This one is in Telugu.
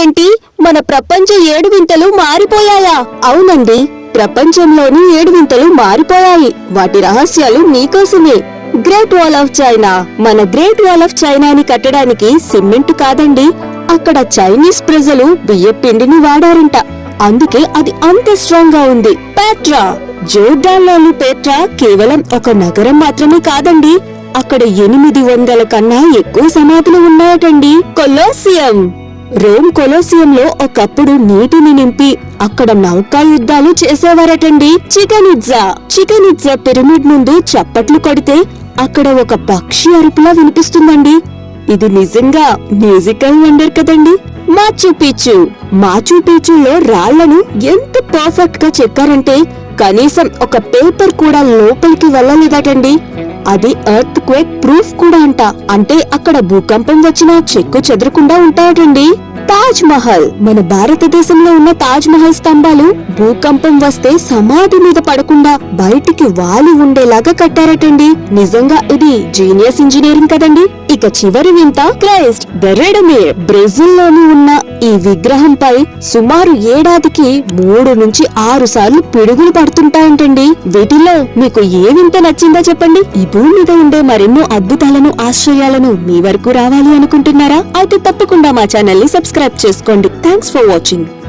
ఏంటి, మన ప్రపంచ 7 వింతలు మారిపోయాయా? అవునండి, ప్రపంచంలోని 7 వింతలు మారిపోయాయి. వాటి రహస్యాలు మీకోసమే. Great wall of China. మన గ్రేట్ వాల్ ఆఫ్ చైనాని కట్టడానికి సిమెంట్ కాదండి, అక్కడ చైనీస్ ప్రజలు బియ్యపిండిని వాడారంట. అందుకే అది అంత స్ట్రాంగ్ గా ఉంది. పెట్రా. జోర్డాన్లోని పెట్రా కేవలం ఒక నగరం మాత్రమే కాదండి, అక్కడ 800 కన్నా ఎక్కువ సమాధులు ఉన్నాయటండి. కొలోసియం. రోమ్ కొలోసియంలో ఒకప్పుడు నీటిని నింపి అక్కడ నౌకా యుద్ధాలు చేసేవారటండి. చికెన్ ఇట్జా పిరమిడ్ ముందు చప్పట్లు కొడితే అక్కడ ఒక పక్షి అరుపులా వినిపిస్తుందండి. ఇది నిజంగా మ్యూజికల్ వండర్ కదండి. మాచు పిచ్చులో రాళ్లను ఎంత పర్ఫెక్ట్ గా చెక్కారంటే కనీసం ఒక పేపర్ కూడా లోపలికి వెళ్ళలేదటండి. అది ఎర్త్ క్వేక్ ప్రూఫ్ కూడా అంట. అంటే అక్కడ భూకంపం వచ్చినా చెక్కు చెదరకుండా ఉంటాయటండి. తాజ్ మహల్. మన భారతదేశంలో ఉన్న తాజ్ మహల్ స్తంభాలు భూకంపం వస్తే సమాధి మీద పడకుండా బయటికి వాలి ఉండేలాగా కట్టారటండి. నిజంగా ఇది జీనియస్ ఇంజనీరింగ్ కదండి. ఇక చివరి వింత క్రైస్ట్ ద రెడమేర్. బ్రెజిల్ లోని ఉన్న ఈ విగ్రహంపై సుమారు ఏడాదికి 3 నుంచి 6 సార్లు పిడుగులు పడుతుంటాయంటండి. వీటిలో మీకు ఏ వింత నచ్చిందో చెప్పండి. ఈ భూమి మీద ఉండే మరెన్నో అద్భుతాలను, ఆశ్చర్యాలను మీ వరకు రావాలి అనుకుంటున్నారా? అయితే తప్పకుండా మా ఛానల్ ని సబ్స్క్రైబ్ చేసుకోండి. Thanks for watching.